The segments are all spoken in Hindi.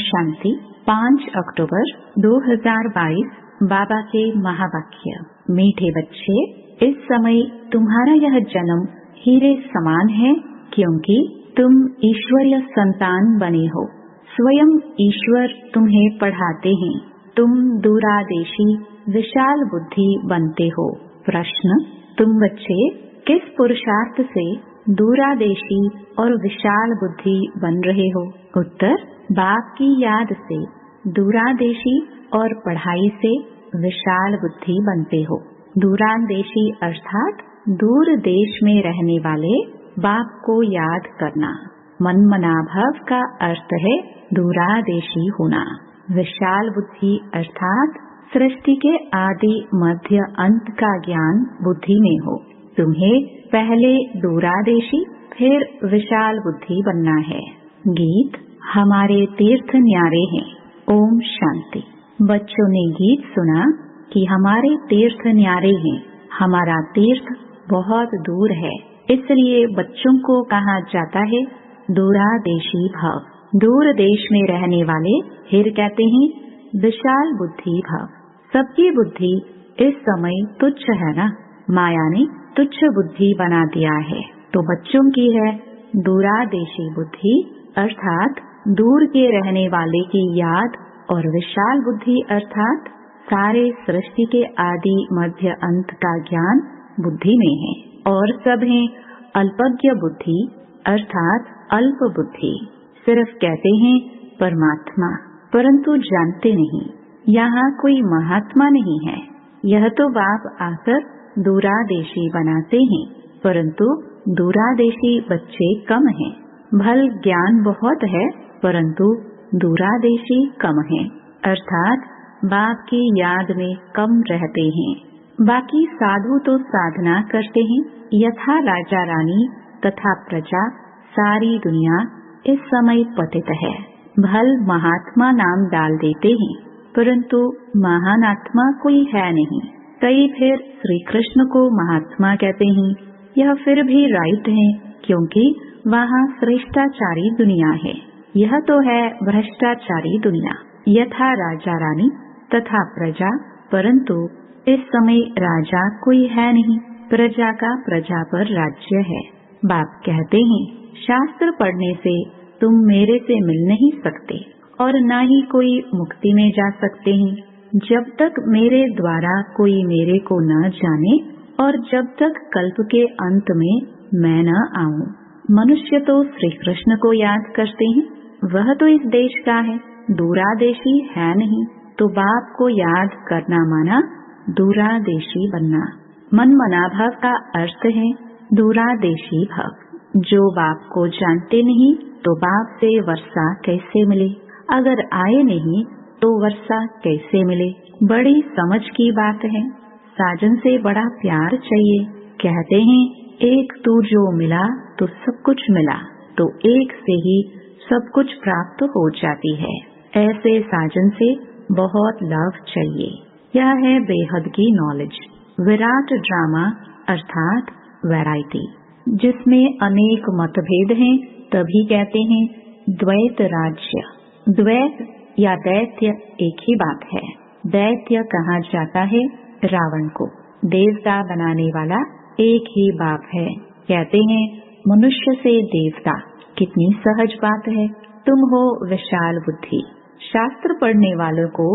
शांति। 5 अक्टूबर 2022 बाबा के महावाक्य। मीठे बच्चे, इस समय तुम्हारा यह जन्म हीरे समान है, क्योंकि तुम ईश्वरीय संतान बने हो। स्वयं ईश्वर तुम्हें पढ़ाते हैं। तुम दूरादेशी विशाल बुद्धि बनते हो। प्रश्न: तुम बच्चे किस पुरुषार्थ से दूरादेशी और विशाल बुद्धि बन रहे हो? उत्तर: बाप की याद से दूरादेशी और पढ़ाई से विशाल बुद्धि बनते हो। दूरादेशी अर्थात दूर देश में रहने वाले बाप को याद करना। मनमनाभव का अर्थ है दूरादेशी होना। विशाल बुद्धि अर्थात सृष्टि के आदि मध्य अंत का ज्ञान बुद्धि में हो। तुम्हें पहले दूरादेशी फिर विशाल बुद्धि बनना है। गीत: हमारे तीर्थ न्यारे हैं। ओम शांति। बच्चों ने गीत सुना कि हमारे तीर्थ न्यारे हैं। हमारा तीर्थ बहुत दूर है, इसलिए बच्चों को कहा जाता है दूरादेशी भव। दूर देश में रहने वाले फिर कहते हैं विशाल बुद्धि भव। सबकी बुद्धि इस समय तुच्छ है ना। माया ने तुच्छ बुद्धि बना दिया है, तो बच्चों की है दूरादेशी बुद्धि अर्थात दूर के रहने वाले की याद, और विशाल बुद्धि अर्थात सारे सृष्टि के आदि मध्य अंत का ज्ञान बुद्धि में है। और सब है अल्पज्ञ बुद्धि अर्थात अल्प बुद्धि। सिर्फ कहते हैं परमात्मा, परंतु जानते नहीं यहाँ कोई महात्मा नहीं है। यह तो बाप आकर दूरादेशी बनाते हैं, परंतु दूरादेशी बच्चे कम हैं। भल ज्ञान बहुत है, परंतु दूरादेशी कम है, अर्थात बाप की याद में कम रहते हैं। बाकी साधु तो साधना करते हैं। यथा राजा रानी तथा प्रजा सारी दुनिया इस समय पतित है। भल महात्मा नाम डाल देते हैं, परंतु महान आत्मा कोई है नहीं। कई फिर श्री कृष्ण को महात्मा कहते हैं। यह फिर भी राइट है, क्योंकि वहाँ श्रेष्ठाचारी दुनिया है। यह तो है भ्रष्टाचारी दुनिया। यथा राजा रानी तथा प्रजा, परंतु इस समय राजा कोई है नहीं। प्रजा का प्रजा पर राज्य है। बाप कहते हैं शास्त्र पढ़ने से तुम मेरे से मिल नहीं सकते और न ही कोई मुक्ति में जा सकते हैं, जब तक मेरे द्वारा कोई मेरे को न जाने और जब तक कल्प के अंत में मैं न आऊं। मनुष्य तो श्री कृष्ण को याद करते हैं, वह तो इस देश का है, दूरादेशी है नहीं। तो बाप को याद करना माना दूरादेशी बनना। मन मनाभव का अर्थ है दूरादेशी भव। जो बाप को जानते नहीं तो बाप से वर्षा कैसे मिले? अगर आए नहीं तो वर्षा कैसे मिले? बड़ी समझ की बात है। साजन से बड़ा प्यार चाहिए। कहते हैं एक तू जो मिला तो सब कुछ मिला, तो एक से ही सब कुछ प्राप्त हो जाती है। ऐसे साजन से बहुत लाभ चाहिए। यह है बेहद की नॉलेज। विराट ड्रामा अर्थात वैरायटी, जिसमें अनेक मतभेद हैं, तभी कहते हैं द्वैत राज्य। द्वैत या दैत्य एक ही बात है। दैत्य कहा जाता है रावण को। देवता बनाने वाला एक ही बाप है। कहते हैं मनुष्य से देवता, कितनी सहज बात है। तुम हो विशाल बुद्धि। शास्त्र पढ़ने वालों को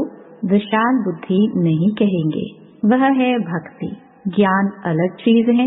विशाल बुद्धि नहीं कहेंगे, वह है भक्ति। ज्ञान अलग चीज है,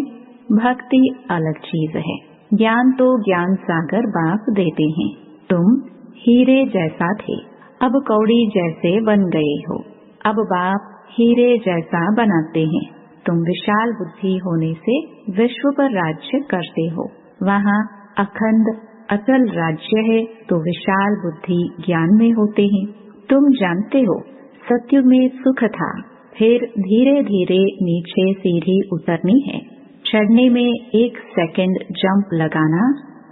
भक्ति अलग चीज है। ज्ञान तो ज्ञान सागर बाप देते हैं। तुम हीरे जैसा थे, अब कौड़ी जैसे बन गए हो। अब बाप हीरे जैसा बनाते हैं। तुम विशाल बुद्धि होने से विश्व पर राज्य करते हो। वहाँ अखंड अचल राज्य है, तो विशाल बुद्धि ज्ञान में होते हैं। तुम जानते हो सत्युग में सुख था, फिर धीरे धीरे नीचे सीढ़ी उतरनी है। चढ़ने में 1 सेकंड जंप लगाना,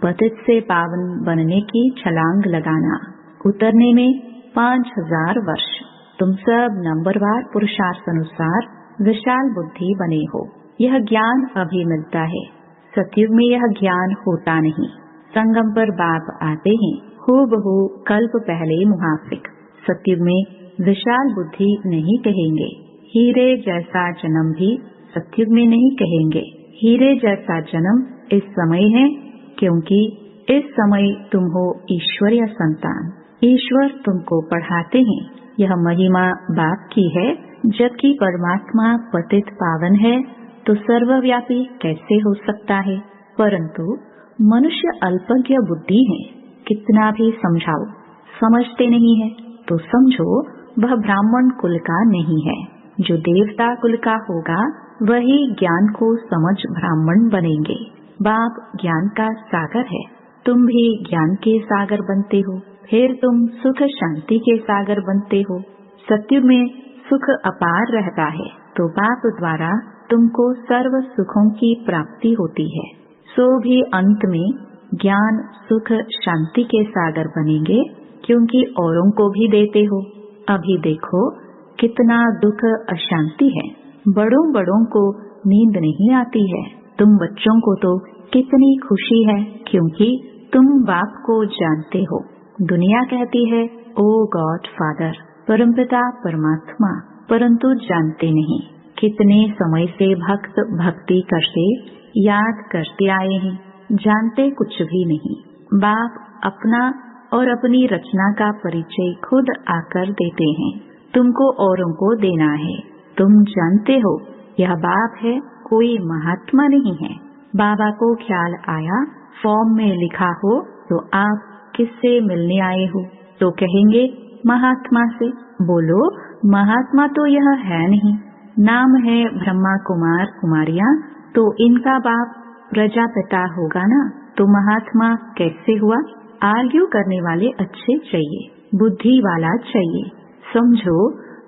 पतित से पावन बनने की छलांग लगाना, उतरने में 5000 वर्ष। तुम सब नंबरवार पुरुषार्थ अनुसार विशाल बुद्धि बने हो। यह ज्ञान अभी मिलता है। सतयुग में यह ज्ञान होता नहीं। संगम पर बाप आते हैं हूबहू कल्प पहले मुहाफिक। सत्युग में विशाल बुद्धि नहीं कहेंगे। हीरे जैसा जन्म भी सत्युग में नहीं कहेंगे। हीरे जैसा जन्म इस समय है, क्योंकि इस समय तुम हो ईश्वरीय संतान। ईश्वर तुमको पढ़ाते हैं। यह महिमा बाप की है। जबकि परमात्मा पतित पावन है तो सर्वव्यापी कैसे हो सकता है? परंतु मनुष्य अल्पज्ञ बुद्धि है। कितना भी समझाओ समझते नहीं है। तो समझो वह ब्राह्मण कुल का नहीं है। जो देवता कुल का होगा वही ज्ञान को समझ ब्राह्मण बनेंगे। बाप ज्ञान का सागर है। तुम भी ज्ञान के सागर बनते हो। फिर तुम सुख शांति के सागर बनते हो। सत्युग में सुख अपार रहता है तो बाप द्वारा तुमको सर्व सुखों की प्राप्ति होती है। सो भी अंत में ज्ञान सुख शांति के सागर बनेंगे, क्योंकि औरों को भी देते हो। अभी देखो कितना दुख अशांति है। बड़ों बड़ों को नींद नहीं आती है। तुम बच्चों को तो कितनी खुशी है, क्योंकि तुम बाप को जानते हो। दुनिया कहती है ओ गॉड फादर, परमपिता परमात्मा, परंतु जानते नहीं। कितने समय से भक्त भक्ति करते याद करते आए हैं, जानते कुछ भी नहीं। बाप अपना और अपनी रचना का परिचय खुद आकर देते हैं। तुमको औरों को देना है। तुम जानते हो यह बाप है, कोई महात्मा नहीं है। बाबा को ख्याल आया फॉर्म में लिखा हो तो आप किससे मिलने आए हो? तो कहेंगे महात्मा से। बोलो महात्मा तो यह है नहीं। नाम है ब्रह्मा कुमार कुमारियाँ, तो इनका बाप प्रजापिता होगा ना, तो महात्मा कैसे हुआ? आर्ग्यू करने वाले अच्छे चाहिए, बुद्धि वाला चाहिए। समझो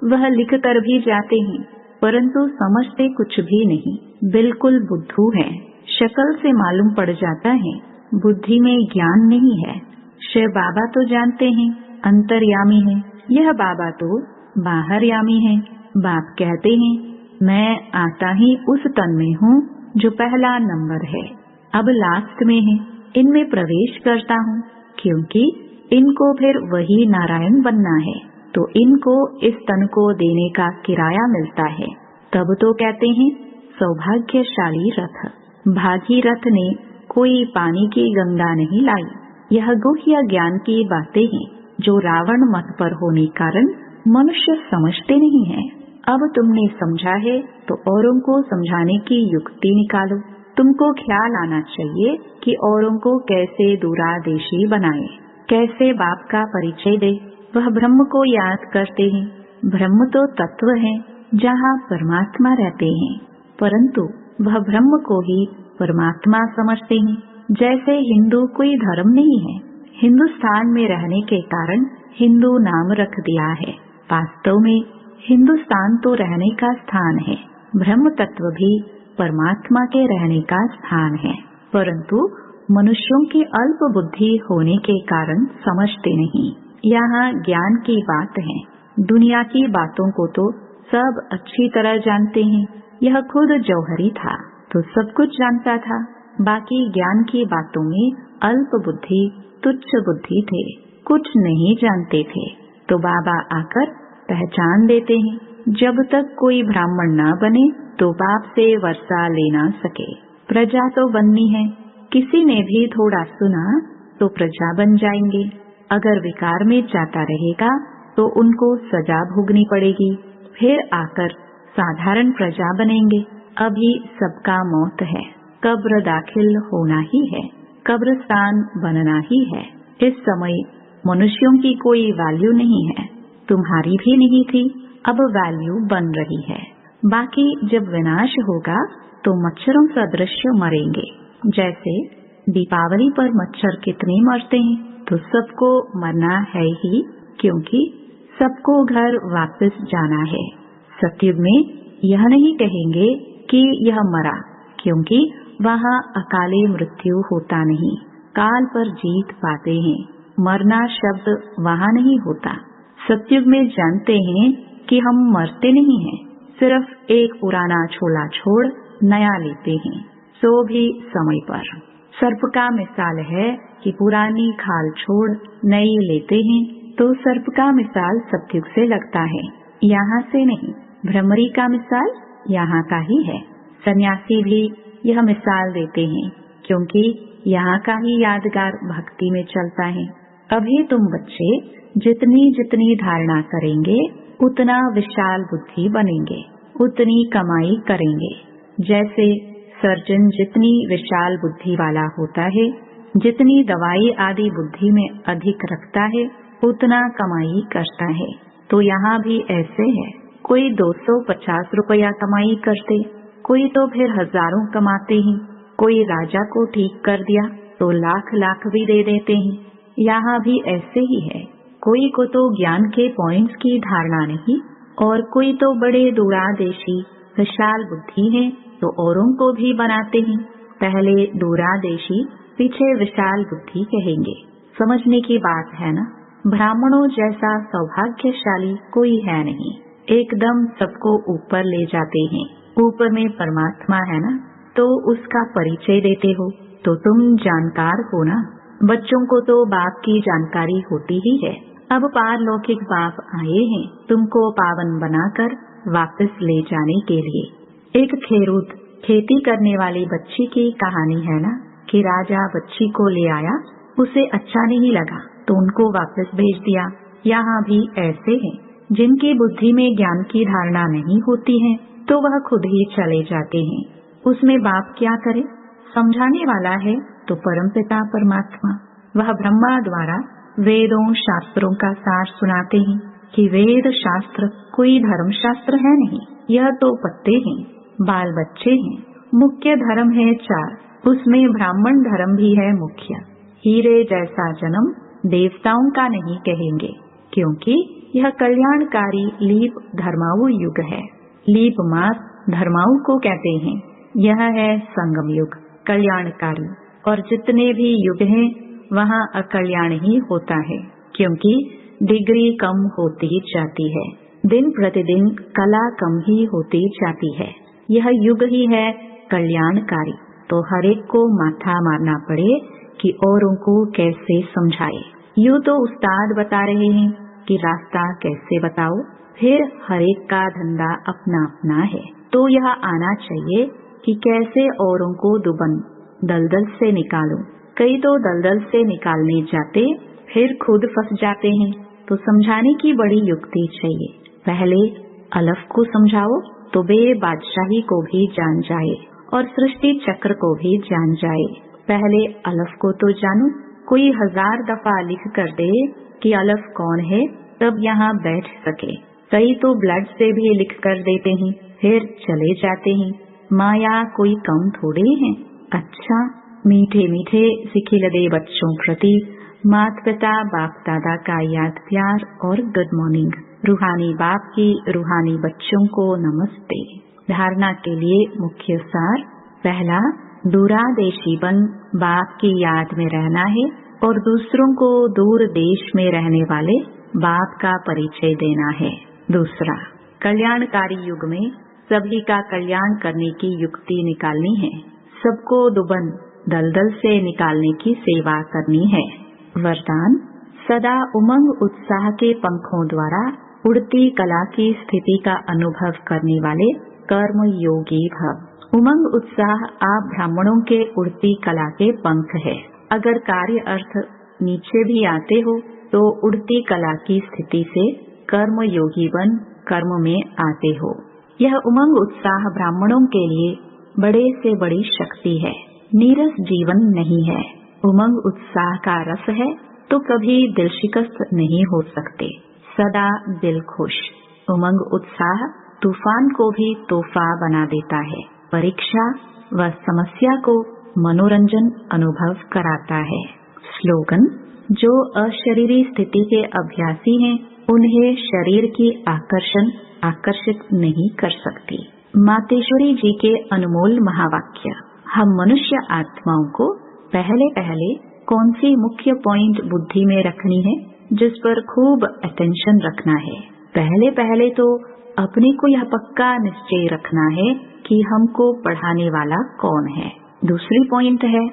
वह लिख कर भी जाते हैं, परंतु समझते कुछ भी नहीं। बिल्कुल बुद्धू है। शक्ल से मालूम पड़ जाता है, बुद्धि में ज्ञान नहीं है। शिव बाबा तो जानते हैं अंतर्यामी है, यह बाबा तो बाहरयामी है। बाप कहते हैं मैं आता ही उस तन में हूँ जो पहला नंबर है, अब लास्ट में है। इनमें प्रवेश करता हूँ, क्योंकि इनको फिर वही नारायण बनना है, तो इनको इस तन को देने का किराया मिलता है। तब तो कहते हैं सौभाग्यशाली रथ। भागीरथ ने कोई पानी की गंगा नहीं लाई। यह गुह्य ज्ञान की बातें हैं जो रावण मत पर होने कारण मनुष्य समझते नहीं है। अब तुमने समझा है तो औरों को समझाने की युक्ति निकालो। तुमको ख्याल आना चाहिए कि औरों को कैसे दूरादेशी बनाए, कैसे बाप का परिचय दे। वह ब्रह्म को याद करते हैं। ब्रह्म तो तत्व है जहाँ परमात्मा रहते हैं, परंतु वह ब्रह्म को ही परमात्मा समझते हैं। जैसे हिंदू कोई धर्म नहीं है, हिंदुस्तान में रहने के कारण हिंदू नाम रख दिया है। वास्तव में हिंदुस्तान तो रहने का स्थान है, ब्रह्म तत्व भी परमात्मा के रहने का स्थान है, परंतु मनुष्यों की अल्प बुद्धि होने के कारण समझते नहीं। यहाँ ज्ञान की बात है। दुनिया की बातों को तो सब अच्छी तरह जानते हैं। यह खुद जौहरी था तो सब कुछ जानता था। बाकी ज्ञान की बातों में अल्प बुद्धि तुच्छ बुद्धि थे, कुछ नहीं जानते थे। तो बाबा आकर पहचान देते हैं। जब तक कोई ब्राह्मण न बने तो बाप से वर्षा ले ना सके। प्रजा तो बननी है। किसी ने भी थोड़ा सुना तो प्रजा बन जाएंगे। अगर विकार में जाता रहेगा तो उनको सजा भोगनी पड़ेगी। फिर आकर साधारण प्रजा बनेंगे। अभी सबका मौत है, कब्र दाखिल होना ही है, कब्रस्तान बनना ही है। इस समय मनुष्यों की कोई वैल्यू नहीं है, तुम्हारी भी नहीं थी, अब वैल्यू बन रही है। बाकी जब विनाश होगा तो मच्छरों सदृश मरेंगे। जैसे दीपावली पर मच्छर कितने मरते हैं, तो सबको मरना है ही, क्योंकि सबको घर वापस जाना है। सत्युग में यह नहीं कहेंगे कि यह मरा, क्योंकि वहाँ अकाले मृत्यु होता नहीं, काल पर जीत पाते हैं। मरना शब्द वहाँ नहीं होता। सत्युग में जानते हैं कि हम मरते नहीं हैं, सिर्फ एक पुराना छोला छोड़ नया लेते हैं, सो भी समय पर। सर्प का मिसाल है कि पुरानी खाल छोड़ नई लेते हैं तो सर्प का मिसाल सतयुग से लगता है, यहाँ से नहीं। भ्रमरी का मिसाल यहाँ का ही है। सन्यासी भी यह मिसाल देते हैं क्योंकि यहाँ का ही यादगार भक्ति में चलता है। अभी तुम बच्चे जितनी जितनी धारणा करेंगे उतना विशाल बुद्धि बनेंगे, उतनी कमाई करेंगे। जैसे सर्जन जितनी विशाल बुद्धि वाला होता है, जितनी दवाई आदि बुद्धि में अधिक रखता है उतना कमाई करता है। तो यहाँ भी ऐसे है, कोई 250 रुपया कमाई करते, कोई तो फिर हजारों कमाते हैं। कोई राजा को ठीक कर दिया तो लाख लाख भी दे देते हैं। यहाँ भी ऐसे ही है, कोई को तो ज्ञान के पॉइंट्स की धारणा नहीं और कोई तो बड़े दूरादेशी विशाल बुद्धि है तो औरों को भी बनाते हैं। पहले दूरादेशी पीछे विशाल बुद्धि कहेंगे। समझने की बात है ना। ब्राह्मणों जैसा सौभाग्यशाली कोई है नहीं, एकदम सबको ऊपर ले जाते हैं। ऊपर में परमात्मा है ना, तो उसका परिचय देते हो तो तुम जानकार हो ना। बच्चों को तो बाप की जानकारी होती ही है। अब पारलौकिक बाप आए हैं तुमको पावन बनाकर वापस ले जाने के लिए। एक खेरूत खेती करने वाली बच्ची की कहानी है ना कि राजा बच्ची को ले आया, उसे अच्छा नहीं लगा तो उनको वापस भेज दिया। यहाँ भी ऐसे हैं जिनकी बुद्धि में ज्ञान की धारणा नहीं होती है तो वह खुद ही चले जाते हैं। उसमें बाप क्या करे? समझाने वाला है तो परमपिता परमात्मा। वह ब्रह्मा द्वारा वेदों शास्त्रों का सार सुनाते हैं कि वेद शास्त्र कोई धर्म शास्त्र है नहीं, यह तो पत्ते हैं, बाल बच्चे हैं। मुख्य धर्म है 4, उसमें ब्राह्मण धर्म भी है मुख्य। हीरे जैसा जन्म देवताओं का नहीं कहेंगे क्योंकि यह कल्याणकारी लीप धर्माऊ युग है। लीप मास धर्माऊ को कहते हैं। यह है संगम युग कल्याणकारी, और जितने भी युग हैं वहाँ अकल्याण ही होता है क्योंकि डिग्री कम होती जाती है, दिन प्रतिदिन कला कम ही होती जाती है। यह युग ही है कल्याणकारी। तो हर एक को माथा मारना पड़े कि औरों को कैसे समझाए। यूँ तो उस्ताद बता रहे हैं कि रास्ता कैसे बताओ, फिर हर एक का धंधा अपना अपना है। तो यह आना चाहिए कि कैसे औरों को दुबन दलदल से निकालूं। कई तो दलदल से निकालने जाते फिर खुद फंस जाते हैं। तो समझाने की बड़ी युक्ति चाहिए। पहले अलफ को समझाओ तो बे बादशाही को भी जान जाए और सृष्टि चक्र को भी जान जाए। पहले अलफ को तो जानो। कोई 1000 दफा लिख कर दे कि अलफ कौन है तब यहाँ बैठ सके। कई तो ब्लड से भी लिख कर देते हैं फिर चले जाते हैं। माया कोई कम थोड़े है। अच्छा, मीठे मीठे सिखिलदे बच्चों प्रति माता पिता बाप दादा का याद प्यार और गुड मॉर्निंग। रूहानी बाप की रूहानी बच्चों को नमस्ते। धारणा के लिए मुख्य सार। पहला, दूरादेशी बन बाप की याद में रहना है और दूसरों को दूर देश में रहने वाले बाप का परिचय देना है। दूसरा, कल्याणकारी युग में सभी का कल्याण करने की युक्ति निकालनी है। सबको दुबन दलदल से निकालने की सेवा करनी है। वरदान, सदा उमंग उत्साह के पंखों द्वारा उड़ती कला की स्थिति का अनुभव करने वाले कर्म योगी भव। उमंग उत्साह आप ब्राह्मणों के उड़ती कला के पंख है। अगर कार्य अर्थ नीचे भी आते हो तो उड़ती कला की स्थिति से कर्म योगी बन कर्म में आते हो। यह उमंग उत्साह ब्राह्मणों के लिए बड़े से बड़ी शक्ति है। नीरस जीवन नहीं है। उमंग उत्साह का रस है तो कभी दिल शिकस्त नहीं हो सकते, सदा दिल खुश। उमंग उत्साह तूफान को भी तोहफा बना देता है। परीक्षा व समस्या को मनोरंजन अनुभव कराता है। स्लोगन, जो अशरीरी स्थिति के अभ्यासी हैं उन्हें शरीर की आकर्षण आकर्षित नहीं कर सकती। मातेश्वरी जी के अनमोल महावाक्य। हम मनुष्य आत्माओं को पहले पहले कौन सी मुख्य पॉइंट बुद्धि में रखनी है जिस पर खूब अटेंशन रखना है। पहले पहले तो अपने को यह पक्का निश्चय रखना है कि हमको पढ़ाने वाला कौन है। दूसरी पॉइंट है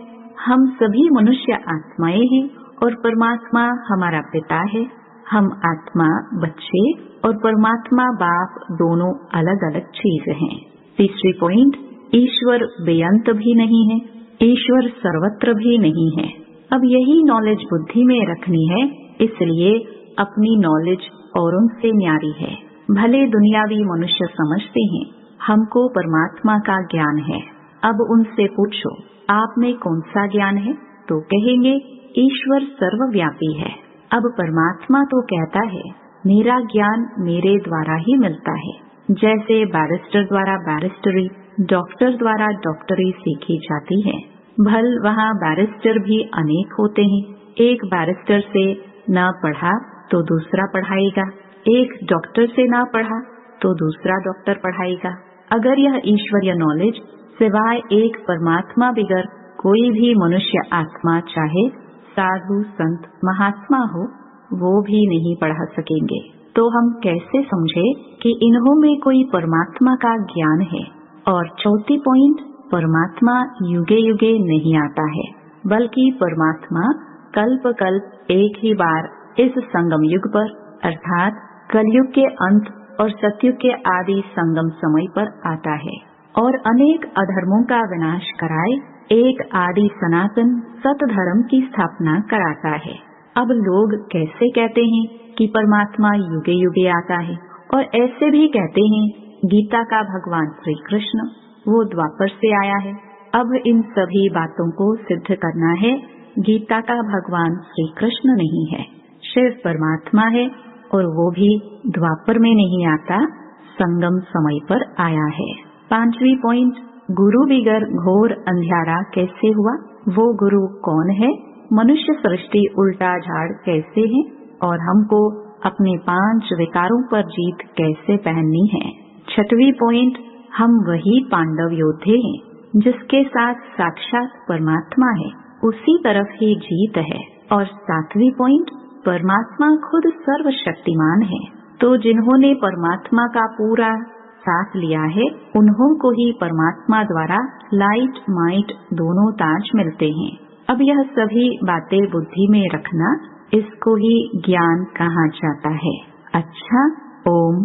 हम सभी मनुष्य आत्माएं हैं और परमात्मा हमारा पिता है। हम आत्मा बच्चे और परमात्मा बाप दोनों अलग अलग चीज हैं। तीसरी पॉइंट, ईश्वर बेअंत भी नहीं है, ईश्वर सर्वत्र भी नहीं है। अब यही नॉलेज बुद्धि में रखनी है, इसलिए अपनी नॉलेज औरों से न्यारी है। भले दुनियावी मनुष्य समझते हैं हमको परमात्मा का ज्ञान है। अब उनसे पूछो आप में कौन सा ज्ञान है, तो कहेंगे ईश्वर सर्वव्यापी है। अब परमात्मा तो कहता है मेरा ज्ञान मेरे द्वारा ही मिलता है। जैसे बैरिस्टर द्वारा बैरिस्टरी, डॉक्टर द्वारा डॉक्टरी सीखी जाती है। भल वहाँ बैरिस्टर भी अनेक होते हैं। एक बैरिस्टर से न पढ़ा तो दूसरा पढ़ाएगा, एक डॉक्टर से न पढ़ा तो दूसरा डॉक्टर पढ़ाएगा। अगर यह ईश्वरीय नॉलेज सिवाय एक परमात्मा बिगर कोई भी मनुष्य आत्मा, चाहे साधु संत महात्मा हो, वो भी नहीं पढ़ा सकेंगे, तो हम कैसे समझे कि इन्हों में कोई परमात्मा का ज्ञान है। और चौथी पॉइंट, परमात्मा युगे युगे नहीं आता है, बल्कि परमात्मा कल्प कल्प एक ही बार इस संगम युग पर अर्थात कलयुग के अंत और सतयुग के आदि संगम समय पर आता है और अनेक अधर्मों का विनाश कराए एक आदि सनातन सत धर्म की स्थापना कराता है। अब लोग कैसे कहते हैं कि परमात्मा युगे युगे आता है, और ऐसे भी कहते हैं गीता का भगवान श्री कृष्ण वो द्वापर से आया है। अब इन सभी बातों को सिद्ध करना है, गीता का भगवान श्री कृष्ण नहीं है, शिव परमात्मा है और वो भी द्वापर में नहीं आता, संगम समय पर आया है। पांचवी पॉइंट, गुरु बिगर घोर अंधियारा कैसे हुआ, वो गुरु कौन है, मनुष्य सृष्टि उल्टा झाड़ कैसे है और हमको अपने 5 विकारों पर जीत कैसे पहननी है। छठवीं पॉइंट, हम वही पांडव योद्धे हैं जिसके साथ साक्षात परमात्मा है, उसी तरफ ही जीत है। और 7वीं पॉइंट, परमात्मा खुद सर्वशक्तिमान है, तो जिन्होंने परमात्मा का पूरा साथ लिया है उन्हों को ही परमात्मा द्वारा लाइट माइट दोनों ताज मिलते हैं। अब यह सभी बातें बुद्धि में रखना, इसको ही ज्ञान कहा जाता है। अच्छा, ओम